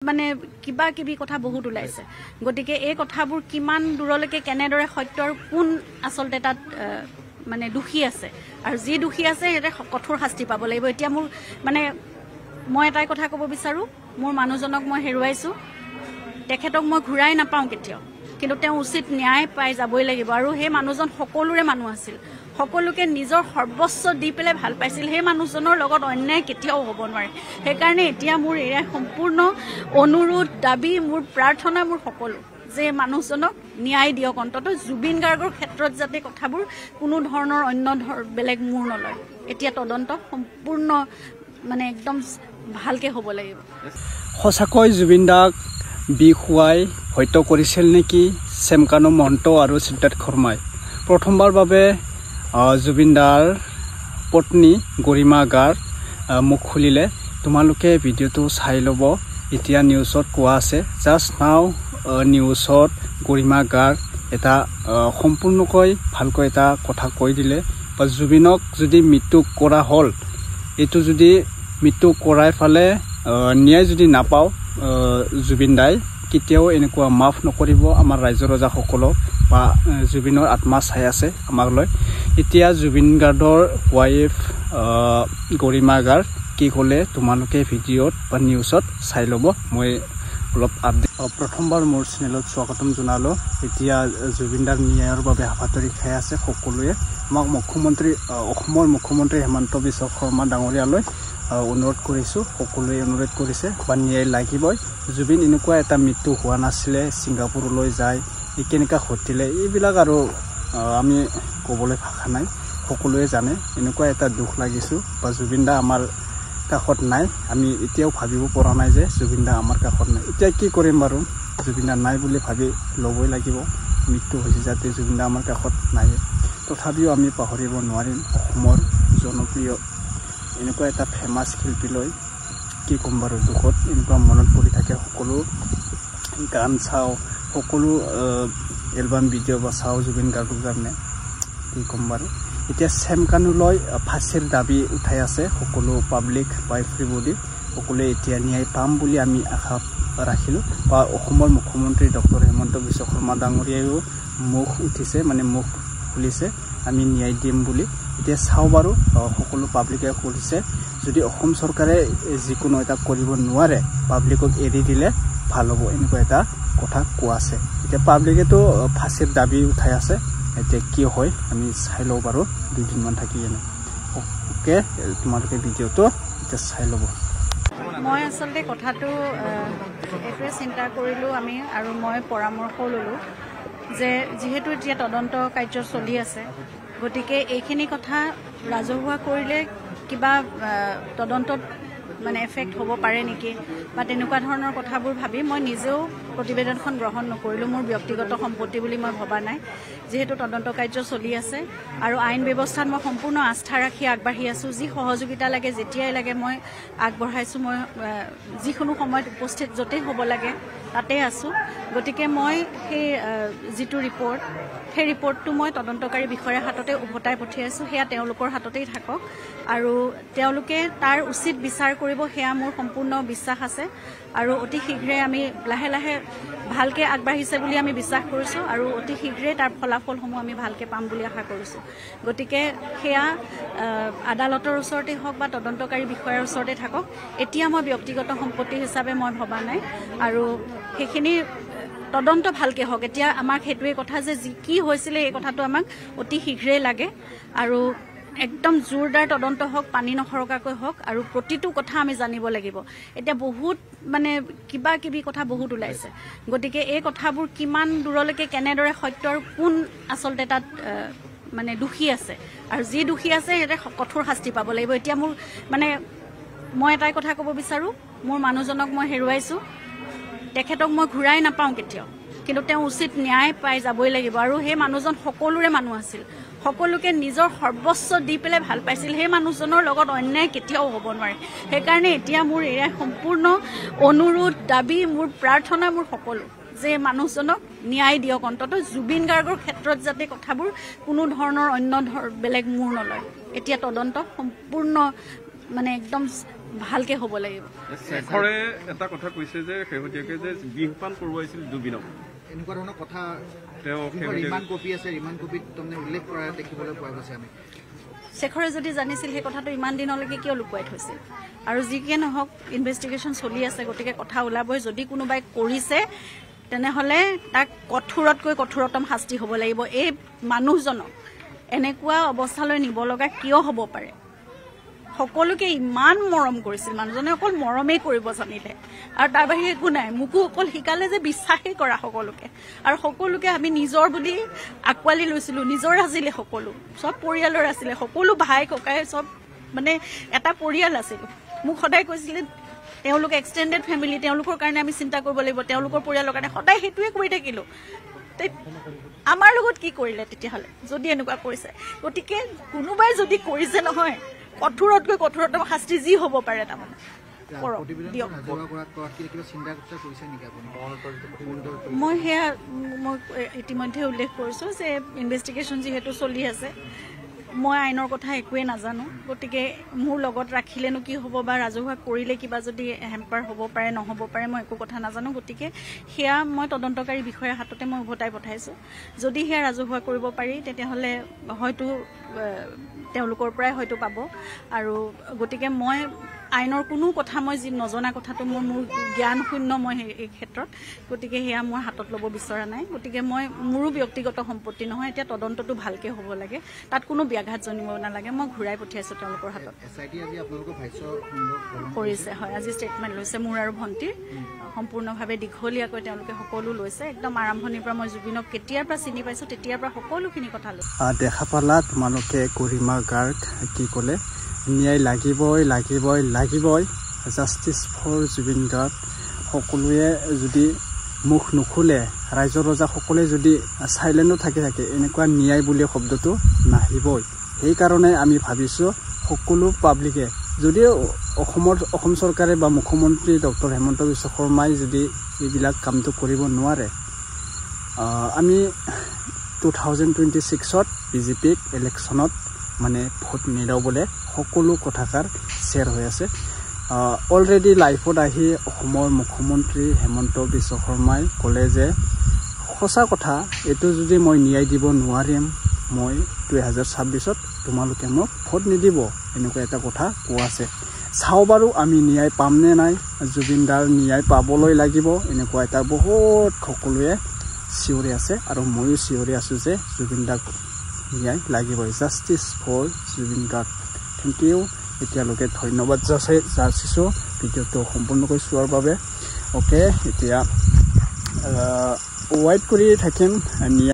মানে কিবা কিবি কথা বহুত ওলাইছে গতিকে এই কথাবোৰ কিমান দূৰলৈকে কেনেদৰে সত্যৰ কোন আসলতে তাত মানে দুখী আছে আৰু যি দুখী আছে এটা কঠোৰ শাস্তি পাব লাগিব এতিয়া মোৰ মানে মই এটাই কথা ক'ব বিচাৰো মোৰ মানুহজনক মই হেৰুৱাইছো তেখেতক মই ঘূৰাই নাপাওঁ কেতিয়াও কিন্তু তেওঁ উচিত ন্যায় পাই যাবই লাগিব আৰু সেই মানুহজন সকলোৰে মানুহ আছিল সকলোকে নিজৰ সৰ্বস্ব দি পেলাই ভাল পাইছিল সেই মানুহজনৰ লগত অন্যায় কেতিয়াও হ'ব নোৱাৰে সেইকাৰণে এতিয়া মোৰ এয়া সম্পূৰ্ণ অনুৰোধ দাবী মোৰ প্ৰাৰ্থনা মোৰ সকলো যে মানুহজনক ন্যায় দিয়ক অন্ততঃ জুবিন গাৰ্গৰ ক্ষেত্ৰত যাতে কথাবোৰ কোনো ধৰণৰ অন্য বেলেগ মূৰ নলয় এতিয়া তদন্ত সম্পূৰ্ণ মানে একদম ভালকে হ'ব লাগিব সঁচাকৈ জুবিন দাক বিখুৱাই হত্যা কৰিছিল নেকি চেমকানু মহন্ত আৰু সিদ্ধাৰ্থ শৰ্মাই প্ৰথমবাৰ বাবে জুবিন দাৰ পত্নী গৰিমা গাৰ মুখ খুলিলে তোমালোকে ভিডিঅ'টো চাই ল'ব এতিয়া নিউজত কোৱা আছে জাষ্ট নাও নিউজত গৰিমা গাৰ এটা সম্পূৰ্ণকৈ ভালকৈ এটা কথা কৈ দিলে বা জুবিনক যদি মৃত্যু কৰা হ'ল এইটো যদি মৃত্যু কৰাই ফালে ন্যায় যদি নাপাওঁ জুবিন দাই কেতিয়াও এনেকুৱা মাফ নকৰিব আমাৰ ৰাইজৰ ৰজাসকলক বা জুবিনৰ আত্মা চাই আছে আমাক লৈ এতিয়া জুবিন গাৰ্গৰ ৱাইফ গৰিমা গাৰ কি ক'লে তোমালোকে ভিডিঅ'ত বা নিউজত চাই ল'ব মই অলপ আপডেট প্ৰথমবাৰ মোৰ চেনেলত স্বাগতম জনালোঁ এতিয়া জুবিন দাৰ ন্যায়ৰ বাবে হাবাথুৰি খাই আছে সকলোৱে আমাক মুখ্যমন্ত্ৰী অসমৰ মুখ্যমন্ত্ৰী হেমন্ত বিশ্ব শৰ্মা ডাঙৰীয়ালৈ অনুৰোধ কৰিছোঁ সকলোৱে অনুৰোধ কৰিছে বা ন্যায় লাগিবই জুবিন এনেকুৱা এটা মৃত্যু হোৱা নাছিলে ছিংগাপুৰলৈ যায় কেনেকুৱা ঘটিলে এইবিলাক আৰু আমি ক'বলৈ ভাষা নাই সকলোৱে জানে এনেকুৱা এটা দুখ লাগিছোঁ বা জুবিন দা আমাৰ কাষত নাই আমি এতিয়াও ভাবিব পৰা নাই যে জুবিন দা আমাৰ কাষত নাই এতিয়া কি কৰিম বাৰু জুবিন দা নাই বুলি ভাবি ল'বই লাগিব মৃত্যু হৈছে যাতে জুবিন দা আমাৰ কাষত নাই তথাপিও আমি পাহৰিব নোৱাৰিম অসমৰ জনপ্ৰিয় এনেকুৱা এটা ফেমাছ শিল্পীলৈ কি ক'ম বাৰু দুখত এনেকুৱা মনত পৰি থাকে সকলো গান চাওঁ সকলো এলবাম ভিডিঅ' বা চাওঁ জুবিন গাৰ্গৰ কাৰণে কি ক'ম বাৰু এতিয়া চেমকানুলৈ ফাঁচীৰ দাবী উঠাই আছে সকলো পাব্লিক বা এভৰিবডি সকলোৱে এতিয়া ন্যায় পাম বুলি আমি আশা ৰাখিলোঁ বা অসমৰ মুখ্যমন্ত্ৰী ডক্টৰ হেমন্ত বিশ্ব শৰ্মা ডাঙৰীয়ায়ো মুখ উঠিছে মানে মুখ খুলিছে আমি ন্যায় দিম বুলি এতিয়া চাওঁ বাৰু সকলো পাব্লিকে কৰিছে যদি অসম চৰকাৰে যিকোনো এটা কৰিব নোৱাৰে পাব্লিকক এৰি দিলে ভাল হ'ব এনেকুৱা এটা কথা কোৱা আছে এতিয়া পাব্লিকেতো ফাঁচীৰ দাবী উঠাই আছে এতিয়া কি হয় আমি চাই লওঁ বাৰু দুদিনমান থাকি এনে ওকে তোমালোকে ভিডিঅ'টো এতিয়া চাই ল'ব মই আচলতে কথাটো এইটোৱে চিন্তা কৰিলোঁ আমি আৰু মই পৰামৰ্শও ল'লোঁ যে যিহেতু এতিয়া তদন্ত কাৰ্য চলি আছে গতিকে এইখিনি কথা ৰাজহুৱা কৰিলে কিবা তদন্তত মানে এফেক্ট হ'ব পাৰে নেকি বা তেনেকুৱা ধৰণৰ কথাবোৰ ভাবি মই নিজেও প্ৰতিবেদনখন গ্ৰহণ নকৰিলোঁ মোৰ ব্যক্তিগত সম্পত্তি বুলি মই ভবা নাই যিহেতু তদন্ত কাৰ্য চলি আছে আৰু আইন ব্যৱস্থাত মই সম্পূৰ্ণ আস্থা ৰাখি আগবাঢ়ি আছোঁ যি সহযোগিতা লাগে যেতিয়াই লাগে মই আগবঢ়াইছোঁ মই যিকোনো সময়ত উপস্থিত য'তেই হ'ব লাগে তাতে আছোঁ গতিকে মই সেই যিটো ৰিপৰ্ট সেই ৰিপৰ্টটো মই তদন্তকাৰী বিষয়াৰ হাততে উভতাই পঠিয়াইছোঁ সেয়া তেওঁলোকৰ হাততেই থাকক আৰু তেওঁলোকে তাৰ উচিত বিচাৰ কৰিব সেয়া মোৰ সম্পূৰ্ণ বিশ্বাস আছে আৰু অতি শীঘ্ৰে আমি লাহে লাহে ভালকৈ আগবাঢ়িছে বুলি আমি বিশ্বাস কৰিছোঁ আৰু অতি শীঘ্ৰেই তাৰ ফলাফলসমূহ আমি ভালকৈ পাম বুলি আশা কৰিছোঁ গতিকে সেয়া আদালতৰ ওচৰতে হওক বা তদন্তকাৰী বিষয়াৰ ওচৰতে থাকক এতিয়া মই ব্যক্তিগত সম্পত্তি হিচাপে মই ভবা নাই আৰু সেইখিনি তদন্ত ভালকৈ হওক এতিয়া আমাক সেইটোৱে কথা যে কি হৈছিলে এই কথাটো আমাক অতি শীঘ্ৰেই লাগে আৰু একদম জোৰদাৰ তদন্ত হওক পানী নসৰকাকৈ হওক আৰু প্ৰতিটো কথা আমি জানিব লাগিব এতিয়া বহুত মানে কিবা কিবি কথা বহুত ওলাইছে গতিকে এই কথাবোৰ কিমান দূৰলৈকে কেনেদৰে সত্যৰ কোন আচলতে তাত মানে দুখী আছে আৰু যি দুখী আছে এটা কঠোৰ শাস্তি পাব লাগিব এতিয়া মোৰ মানে মই এটাই কথা ক'ব বিচাৰোঁ মোৰ মানুহজনক মই হেৰুৱাইছোঁ তেখেতক মই ঘূৰাই নাপাওঁ কেতিয়াও কিন্তু তেওঁ উচিত ন্যায় পাই যাবই লাগিব আৰু সেই মানুহজন সকলোৰে মানুহ আছিল সকলোকে নিজৰ সৰ্বস্ব দি পেলাই ভাল পাইছিল সেই মানুহজনৰ লগত অন্যায় কেতিয়াও হ'ব নোৱাৰে সেইকাৰণে এতিয়া মোৰ এয়া সম্পূৰ্ণ অনুৰোধ দাবী মোৰ প্ৰাৰ্থনা মোৰ সকলো যে মানুহজনক ন্যায় দিয়ক অন্ততঃ জুবিন গাৰ্গৰ ক্ষেত্ৰত যাতে কথাবোৰ কোনো ধৰণৰ অন্য বেলেগ মূৰ নলয় এতিয়া তদন্ত সম্পূৰ্ণ মানে একদম ভালকে হ'ব লাগিব শেখৰে এটা কথা কৈছে যে শেহতীয়াকৈ যে বিহপান কৰোৱাইছিল জুবিনক এনেকুৱা ধৰণৰ কথা তেওঁ ৰিমাণ্ড কপি আছে ৰিমাণ্ড কপিত তাৰমানে উল্লেখ কৰা দেখিবলৈ পোৱা গৈছে আমি শেখৰে যদি জানিছিল সেই কথাটো ইমান দিনলৈকে কিয় লুকুৱাই থৈছিল আৰু যিকে নহওক ইনভেষ্টিগেশ্যন চলি আছে গতিকে কথা ওলাবই যদি কোনোবাই কৰিছে তেনেহ'লে তাক কঠোৰতকৈ কঠোৰতম শাস্তি হ'ব লাগিব এই মানুহজনক এনেকুৱা অৱস্থালৈ নিব লগা কিয় হ'ব পাৰে সকলোকে ইমান মৰম কৰিছিল মানুহজনে অকল মৰমেই কৰিব জানিলে আৰু তাৰ বাহিৰে একো নাই মোকো অকল শিকালে যে বিশ্বাসেই কৰা সকলোকে আৰু সকলোকে আমি নিজৰ বুলি আঁকোৱালি লৈছিলোঁ নিজৰ আছিলে সকলো চব পৰিয়ালৰ আছিলে সকলো ভাই ককাই চব মানে এটা পৰিয়াল আছিল মোক সদায় কৈছিলে তেওঁলোক এক্সটেণ্ডেড ফেমিলি তেওঁলোকৰ কাৰণে আমি চিন্তা কৰিব লাগিব তেওঁলোকৰ পৰিয়ালৰ কাৰণে সদায় সেইটোৱে কৰি থাকিলোঁ আমাৰ লগত কি কৰিলে তেতিয়াহ'লে যদি এনেকুৱা কৰিছে গতিকে কোনোবাই যদি কৰিছে নহয় কঠোৰতকৈ কঠোৰতম শাস্তি যি হ'ব পাৰে তাৰমানে মই সেয়া মই ইতিমধ্যে উল্লেখ কৰিছোঁ যে ইনভেষ্টিগেশ্যন যিহেতু চলি আছে মই আইনৰ কথা একোৱেই নাজানো গতিকে মোৰ লগত ৰাখিলেনো কি হ'ব বা ৰাজহুৱা কৰিলে কিবা যদি হেম্পাৰ হ'ব পাৰে নহ'ব পাৰে মই একো কথা নাজানো গতিকে সেয়া মই তদন্তকাৰী বিষয়াৰ হাততে মই উভতাই পঠাইছোঁ যদি সেয়া ৰাজহুৱা কৰিব পাৰি তেতিয়াহ'লে হয়তো তেওঁলোকৰ পৰাই হয়তো পাব আৰু গতিকে মই আইনৰ কোনো কথা মই যি নজনা কথাটো মোৰ জ্ঞান শূন্য মই এই ক্ষেত্ৰত গতিকে সেয়া মোৰ হাতত ল'ব বিচৰা নাই গতিকে মই মোৰো ব্যক্তিগত সম্পত্তি নহয় এতিয়া তদন্তটো ভালকৈ হ'ব লাগে তাত কোনো ব্যাঘাত জন্মিব নালাগে মই ঘূৰাই পঠিয়াইছোঁ তেওঁলোকৰ হাতত কৰিছে হয় আজি ষ্টেটমেণ্ট লৈছে মোৰ আৰু ভণ্টিৰ সম্পূৰ্ণভাৱে দীঘলীয়াকৈ তেওঁলোকে সকলো লৈছে একদম আৰম্ভণিৰ পৰা মই জুবিনক কেতিয়াৰ পৰা চিনি পাইছোঁ তেতিয়াৰ পৰা সকলোখিনি কথা লৈছোঁ দেখা পালা তোমালোকে গৰিমা গাৰ্গ কি ক'লে ন্যায় লাগিবই লাগিবই লাগিবই জাষ্টিছ ফৰ জুবিন গাৰ্গ সকলোৱে যদি মুখ নুখুলে ৰাইজৰ ৰজা সকলোৱে যদি চাইলেণ্টো থাকি থাকে এনেকুৱা ন্যায় বুলি শব্দটো নাহিবই সেইকাৰণে আমি ভাবিছোঁ সকলো পাব্লিকে যদি অসম চৰকাৰে বা মুখ্যমন্ত্ৰী ডক্টৰ হিমন্ত বিশ্ব শৰ্মাই যদি এইবিলাক কামটো কৰিব নোৱাৰে আমি 2026ত বিজেপিক ইলেকশ্যনত মানে ভোট নিদিবলৈ সকলো কথাষাৰ শ্বেয়াৰ হৈ আছে অলৰেডি লাইফত আহি অসমৰ মুখ্যমন্ত্ৰী হিমন্ত বিশ্ব শৰ্মাই ক'লে যে সঁচা কথা এইটো যদি মই ন্যায় দিব নোৱাৰিম মই 2026ত তোমালোকে মোক ভোট নিদিব এনেকুৱা এটা কথা কোৱা আছে চাওঁ বাৰু আমি ন্যায় পাম নে নাই জুবিন দাৰ ন্যায় পাবলৈ লাগিব এনেকুৱা এটা বহুত সকলোৱে চিঞৰি আছে আৰু ময়ো চিঞৰি আছোঁ যে জুবিন দাক ন্যায় লাগিবই justice for Zubeen Garg thank you এতিয়ালৈকে ধন্যবাদ যাচিছোঁ ভিডিঅ'টো সম্পূৰ্ণকৈ চোৱাৰ বাবে অ'কে এতিয়া ৱেইট কৰি থাকিম ন্যায়